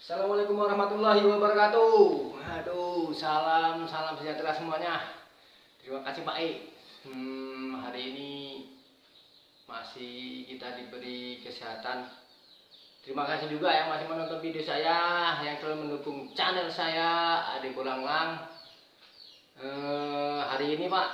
Assalamualaikum warahmatullahi wabarakatuh. Aduh, salam sejahtera semuanya. Terima kasih Pak E. Hari ini masih kita diberi kesehatan. Terima kasih juga yang masih menonton video saya, yang selalu mendukung channel saya, Ade Bolanglang. Hari ini Pak,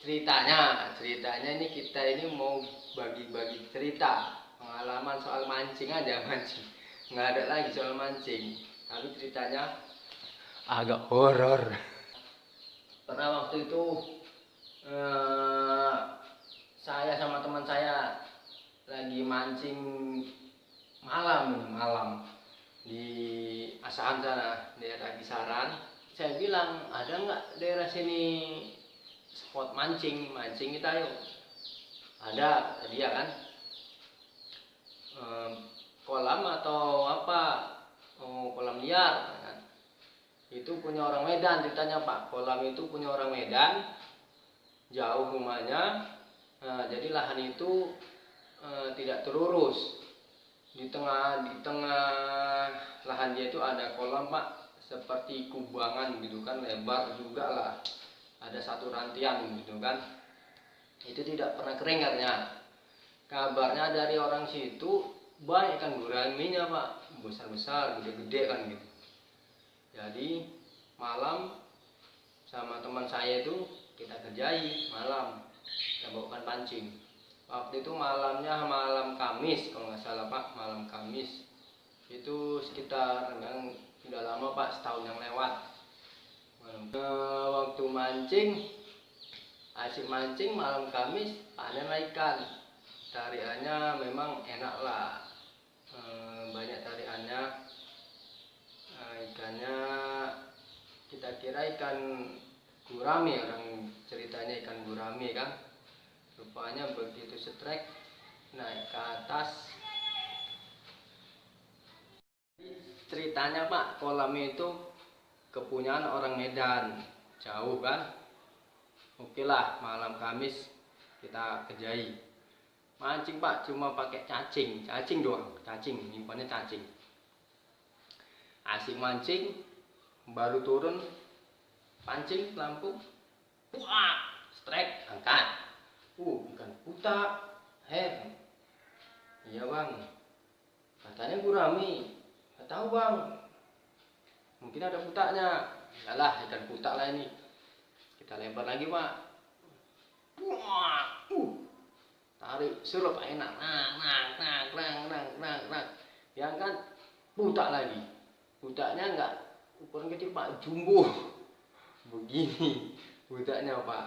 ceritanya ini kita ini mau bagi-bagi cerita pengalaman soal mancing aja, mancing. Nggak ada lagi soal mancing, tapi ceritanya agak horor. Pernah waktu itu saya sama teman saya lagi mancing malam di Asahan sana, daerah Kisaran. Saya bilang, ada nggak daerah sini spot mancing kita yuk. Ada, dia kan kolam atau apa, kolam liar kan. Itu punya orang Medan ceritanya Pak. Kolam itu punya orang Medan, jauh rumahnya. Jadi lahan itu tidak terurus. Di tengah lahan dia itu ada kolam Pak, seperti kubangan gitu kan, lebar juga lah. Ada satu rantian gitu kan. Itu tidak pernah kering katanya. Kabarnya dari orang situ banyak ikan guraminya Pak, besar-besar, gede-gede kan gitu. Jadi malam sama teman saya itu kita kerjai malam, kita bawakan pancing. Waktu itu malamnya malam Kamis kalau nggak salah Pak, malam Kamis. Itu sekitar memang sudah lama Pak, setahun yang lewat. Waktu mancing, asik mancing malam Kamis, panen ikan. Tariannya memang enak lah, banyak tariannya. Ikannya kita kira ikan gurame, orang ceritanya ikan gurame kan. Rupanya begitu setrek naik ke atas. Ceritanya Pak, kolam itu kepunyaan orang Medan, jauh kan. Oke lah, malam Kamis kita kerjai mancing Pak, cuma pakai cacing doang, nyimpannya cacing. Asik mancing, baru turun pancing lampu, wah, strike, angkat. Ikan kuta, iya bang, katanya gurami, nggak tahu bang, mungkin ada kutanya. Yalah, ikan kuta lah ini. Kita lempar lagi Pak, wah, tarik suruh Pak, enak, nak, yang kan buta lagi. Butanya enggak ukuran kecil Pak, jumbo begini butanya Pak,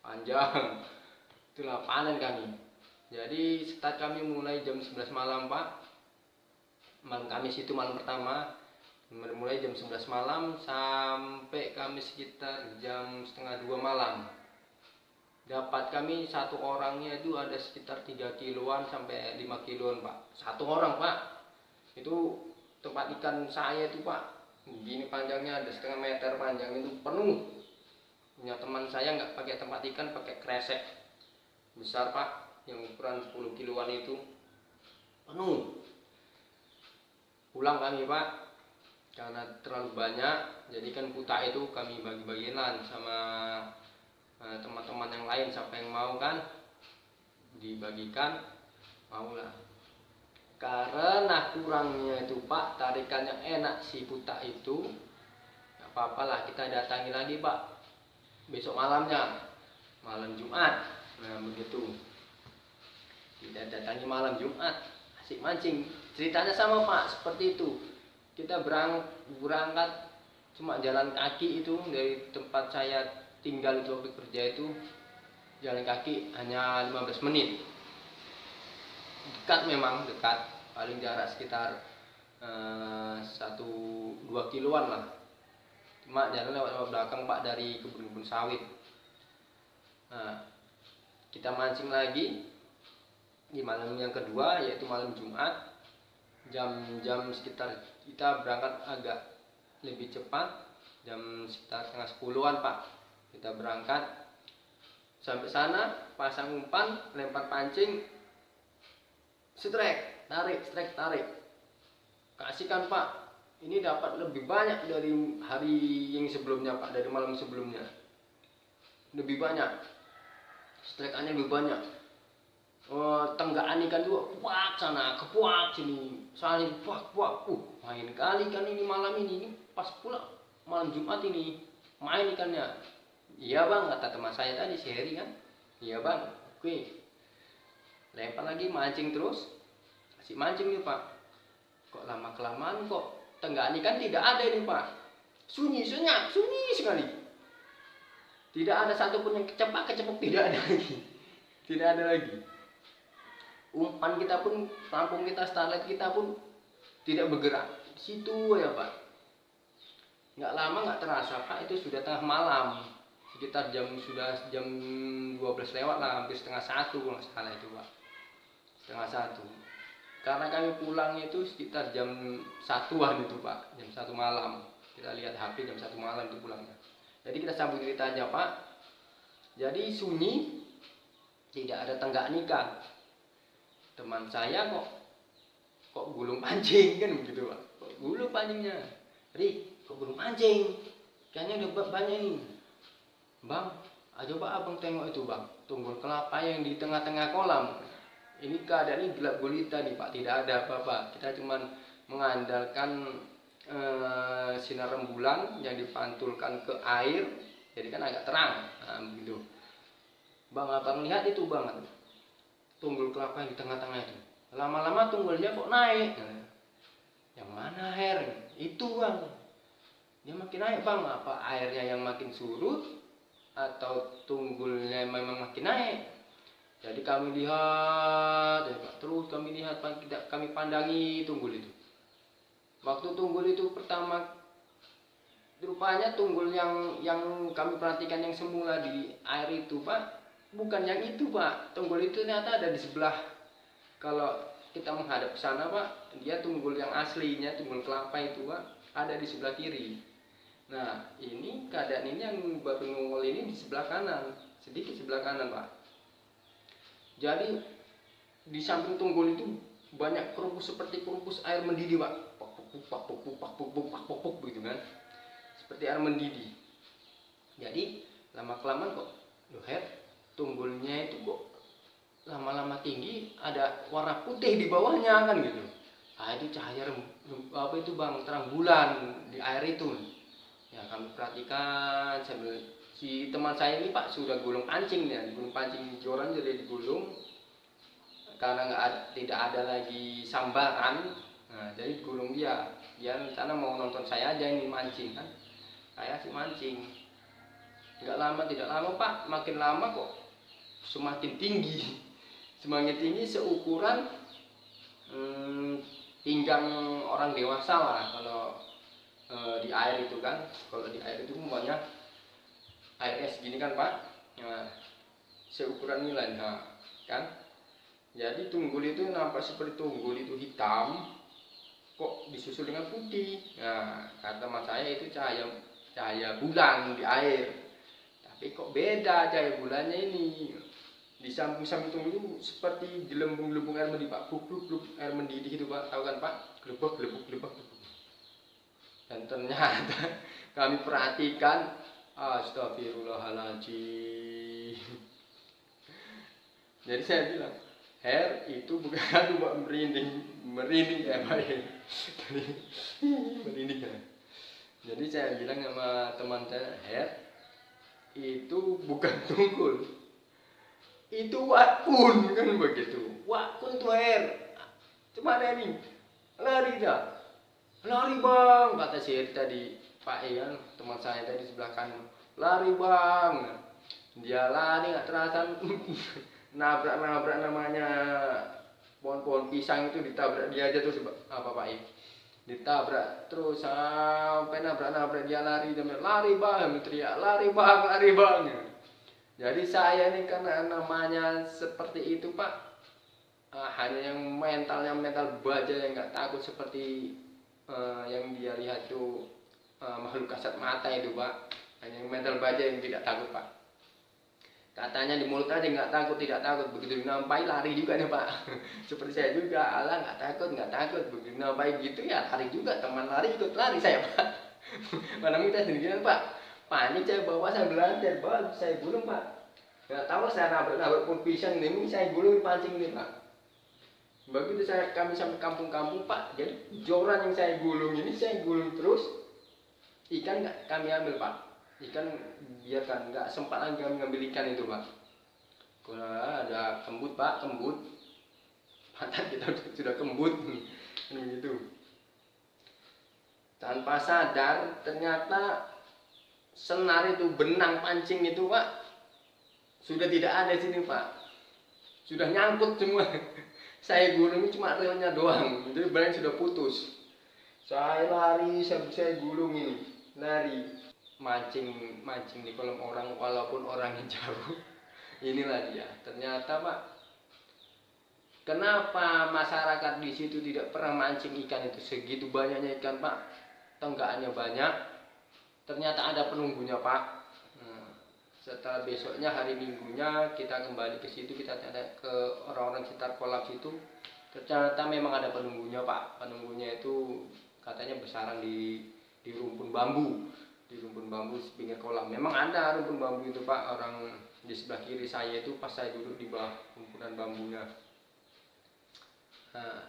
panjang. Itulah panen kami. Jadi start kami mulai jam 11 malam Pak, malam Kamis itu malam pertama. Mulai jam 11 malam sampai kami sekitar jam setengah 2 malam. Dapat kami satu orangnya itu ada sekitar 3 kiloan sampai 5 kiloan Pak, satu orang Pak. Itu tempat ikan saya itu Pak, begini panjangnya, ada setengah meter panjang, itu penuh. Punya teman saya nggak pakai tempat ikan, pakai kresek besar Pak, yang ukuran 10 kiloan itu penuh. Pulang kami Pak, karena terlalu banyak. Jadi kan kuta itu kami bagi-bagian sama teman-teman yang lain, siapa yang mau kan dibagikan, maulah. Karena kurangnya itu Pak, tarikannya enak si kuta itu, gak apa-apalah kita datangi lagi Pak besok malamnya, malam Jumat. Nah begitu, kita datangi malam Jumat, asik mancing. Ceritanya sama Pak, seperti itu. Kita berangkat cuma jalan kaki itu dari tempat saya tinggal itu, waktu kerja itu jalan kaki hanya 15 menit. Dekat, memang dekat, paling jarak sekitar 1-2 kiloan lah. Cuma jalan lewat belakang Pak, dari kebun-kebun sawit. Nah, kita mancing lagi di malam yang kedua, yaitu malam Jumat. Jam sekitar, kita berangkat agak lebih cepat, jam sekitar setengah 10-an Pak. Kita berangkat sampai sana, pasang umpan, lempar pancing, setrek. tarik, kasihkan Pak, ini dapat lebih banyak dari hari yang sebelumnya Pak, dari malam sebelumnya lebih banyak, strekannya lebih banyak. Tenggaan ikan juga puak sana, kepuak sini, saling puak, main kali kan ini malam ini pas pula malam Jumat ini main ikannya. Iya bang, kata teman saya tadi, si Heri kan. Iya bang, oke. Lempar lagi, mancing terus, kasih mancing nih Pak. Kok lama kelamaan kok tenggaan ikan tidak ada ini Pak. Sunyi, senyap, sunyi sekali. Tidak ada satupun yang kecepak, tidak ada lagi. Tidak ada lagi. Umpan kita pun, tampung kita, starlight kita pun tidak bergerak. Di situ ya Pak. Nggak lama nggak terasa Pak, itu sudah tengah malam. Sekitar jam 12 lewat lah, hampir setengah 1 kalau nggak salah itu Pak. Setengah 1. Karena kami pulang itu sekitar jam 1-an itu Pak, jam 1 malam. Kita lihat HP jam 1 malam itu pulangnya. Jadi kita sambung cerita aja Pak. Jadi sunyi, tidak ada tenggaan ikan. Teman saya kok gulung pancing kan begitu Pak. Kok gulung pancingnya? Rik, kok gulung pancing? Ikannya udah banyak ini. Bang, coba abang tengok itu bang, tunggul kelapa yang di tengah-tengah kolam. Ini keadaan ini gelap gulita nih Pak, tidak ada apa-apa. Kita cuma mengandalkan sinar rembulan yang dipantulkan ke air, jadi kan agak terang. Nah, begitu. Bang, abang lihat itu bang, tunggul kelapa yang di tengah-tengah itu. Lama-lama tunggulnya kok naik. Yang mana Her? Itu bang. Dia makin naik bang. Apa airnya yang makin surut atau tunggulnya memang makin naik? Jadi kami lihat, terus kami lihat, kami pandangi tunggul itu. Waktu tunggul itu pertama, rupanya tunggul yang kami perhatikan yang semula di air itu Pak, bukan yang itu Pak. Tunggul itu ternyata ada di sebelah. Kalau kita menghadap ke sana Pak, dia tunggul yang aslinya, tunggul kelapa itu Pak, ada di sebelah kiri. Nah ini keadaan ini yang baru nongol ini di sebelah kanan, sedikit sebelah kanan Pak. Jadi di samping tunggul itu banyak kerupus seperti kerupus air mendidih Pak, puk begitu kan, seperti air mendidih. Jadi lama kelamaan kok, loh Her, tunggulnya itu kok lama-lama tinggi, ada warna putih di bawahnya kan gitu. Itu cahaya apa itu bang, terang bulan di air itu. Ya kami perhatikan sambil si teman saya ini Pak sudah gulung pancing ya, gulung pancing joran jadi digulung karena tidak ada lagi sambaran. Nah, jadi gulung dia rencana mau nonton saya aja ini mancing kan, saya sih mancing. Tidak lama Pak, makin lama kok semakin tinggi seukuran pinggang orang dewasa lah kalau di air itu kan. Kalau di air itu banyak airnya segini kan Pak, nah, seukuran nilai kan. Jadi tunggul itu nampak seperti tunggul itu hitam, kok disusul dengan putih. Nah, kata mas saya itu cahaya bulan di air. Tapi kok beda cahaya bulannya ini. Di samping tunggul itu seperti gelembung-gelembung air mendidih Pak, blub air mendidih itu Pak, tahu kan Pak? Gelebak. Dan ternyata kami perhatikan, astagfirullahaladzim. Jadi saya bilang, Her, itu bukan cuma merinding ya Pak ya. Merinding ya. Jadi saya bilang sama teman saya, Her, itu bukan tunggul, itu wakun kan begitu. Wakun tuh Her, cuma ada ini, lari bang, kata si Her tadi, Pak Ian, teman saya tadi sebelah kanan, lari bang. Dia lari nggak terasa. nabrak namanya pohon-pohon pisang itu, ditabrak dia aja tuh apa Pak I, ditabrak terus sampai nabrak dia, lari bang, teriak lari bang. Jadi saya ini karena namanya seperti itu Pak, hanya yang mental baja yang nggak takut seperti yang dia lihat tuh makhluk kasat mata itu Pak, hanya yang mental baja yang tidak takut Pak. Katanya di mulut aja nggak takut, tidak takut, begitu dinampai lari juga nih Pak. Seperti saya juga, alah nggak takut, begitu dinampai gitu ya lari juga, teman lari ikut lari saya Pak. Mana kita sendirian Pak, panik saya bawa sambil lari, bawa saya gulung Pak. Nggak tahu saya nabrak pun pisang ini, saya gulung pancing ini Pak. Begitu kami sampai kampung-kampung Pak, jadi joran yang saya gulung ini saya gulung terus, ikan nggak kami ambil Pak. Ikan biarkan, nggak sempat lagi kami ngambil ikan itu Pak. Kalau ada kembut Pak, kembut pantat kita sudah kembut gitu. Tanpa sadar ternyata senar itu, benang pancing itu Pak sudah tidak ada di sini Pak, sudah nyangkut semua. Saya gulung cuma relnya doang, jadi benang sudah putus. Saya lari, saya gulung ini, lari, mancing di kolam orang walaupun orangnya jauh. Inilah dia. Ternyata Pak, kenapa masyarakat di situ tidak pernah mancing ikan itu, segitu banyaknya ikan Pak, tenggaannya banyak. Ternyata ada penunggunya Pak. Setelah besoknya hari Minggunya kita kembali ke situ, kita tanya ke orang-orang sekitar kolam situ. Ternyata memang ada penunggunya Pak. Penunggunya itu katanya bersarang di rumpun bambu, di rumpun bambu pinggir kolam. Memang ada rumpun bambu itu Pak. Orang di sebelah kiri saya itu pas saya duduk di bawah rumpunan bambunya. Nah,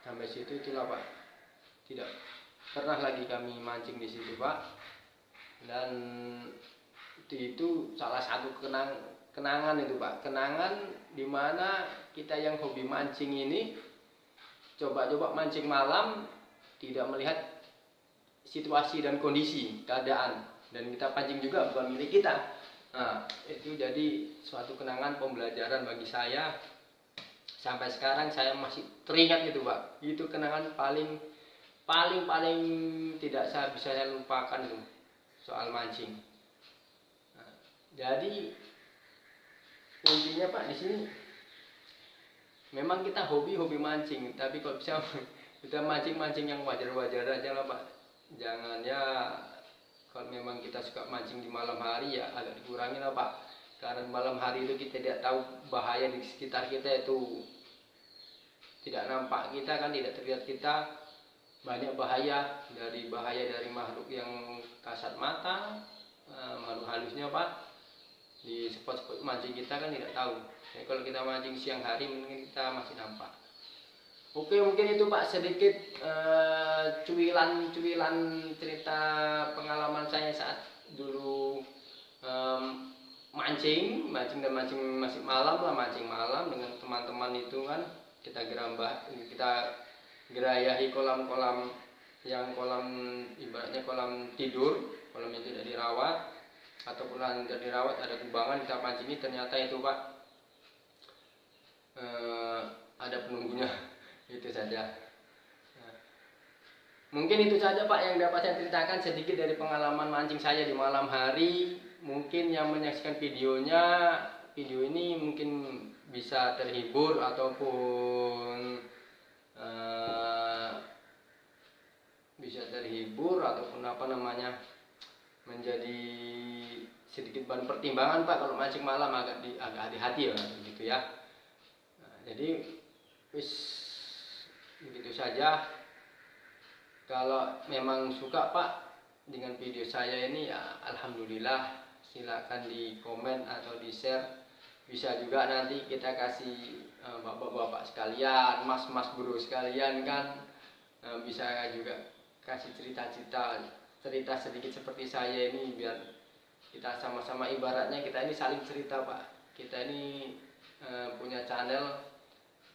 sampai situ itulah Pak. Tidak pernah lagi kami mancing di situ Pak. Dan itu salah satu kenangan itu Pak, kenangan dimana kita yang hobi mancing ini coba-coba mancing malam, tidak melihat situasi dan kondisi keadaan, dan kita pancing juga bukan milik kita. Nah, itu jadi suatu kenangan pembelajaran bagi saya. Sampai sekarang saya masih teringat gitu Pak, itu kenangan paling tidak bisa saya lupakan itu soal mancing. Jadi intinya Pak di sini memang kita hobi mancing, tapi kalau bisa kita mancing yang wajar aja lah Pak. Jangan ya, kalau memang kita suka mancing di malam hari ya agak dikurangi lah Pak. Karena malam hari itu kita tidak tahu bahaya di sekitar kita, itu tidak nampak kita kan, tidak terlihat kita, banyak bahaya dari makhluk yang kasat mata, makhluk halusnya Pak. Di spot-spot mancing kita kan tidak tahu. Jadi kalau kita mancing siang hari mungkin kita masih nampak. Oke, mungkin itu Pak sedikit cuilan cerita pengalaman saya saat dulu mancing dan mancing masih malam lah, mancing malam dengan teman-teman itu kan, kita gerayahi kolam-kolam yang ibaratnya kolam tidur, kolam yang tidak dirawat ataupun tidak dirawat, ada kubangan kita pancingi. Ternyata itu Pak ada penunggunya. Itu saja. Mungkin itu saja Pak yang dapat saya ceritakan sedikit dari pengalaman mancing saya di malam hari. Mungkin yang menyaksikan video ini mungkin bisa terhibur ataupun menjadi sedikit bahan pertimbangan Pak. Kalau mancing malam agak hati-hati ya begitu ya. Jadi begitu saja. Kalau memang suka Pak dengan video saya ini ya alhamdulillah, silakan di komen atau di share. Bisa juga nanti kita kasih bapak-bapak sekalian, mas-mas bro sekalian kan, bisa juga kasih cerita sedikit seperti saya ini, biar kita sama-sama, ibaratnya kita ini saling cerita Pak. Kita ini punya channel,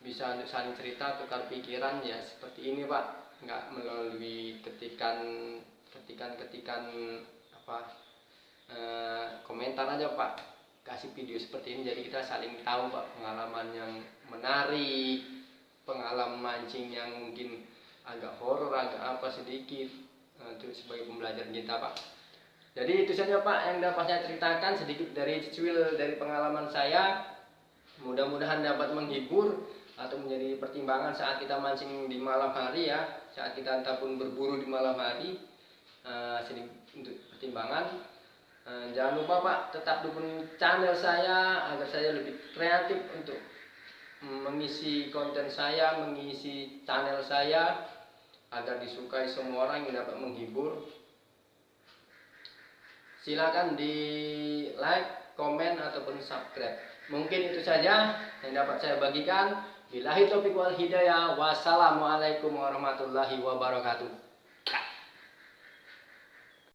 bisa untuk saling cerita, tukar pikiran ya seperti ini Pak. Nggak melalui ketikan komentar aja Pak, kasih video seperti ini, jadi kita saling tahu Pak pengalaman yang menarik, pengalaman mancing yang mungkin agak horor, agak apa sedikit, itu sebagai pembelajaran kita Pak. Jadi itu saja Pak yang dapat saya ceritakan, sedikit dari cuil dari pengalaman saya. Mudah-mudahan dapat menghibur atau menjadi pertimbangan saat kita mancing di malam hari ya, saat kita ataupun berburu di malam hari, sedikit untuk pertimbangan. Jangan lupa Pak, tetap dukung channel saya agar saya lebih kreatif untuk mengisi konten saya, mengisi channel saya agar disukai semua orang yang dapat menghibur. Silakan di like, komen ataupun subscribe. Mungkin itu saja yang dapat saya bagikan. Billahi taufiq wal hidayah. Wassalamualaikum warahmatullahi wabarakatuh.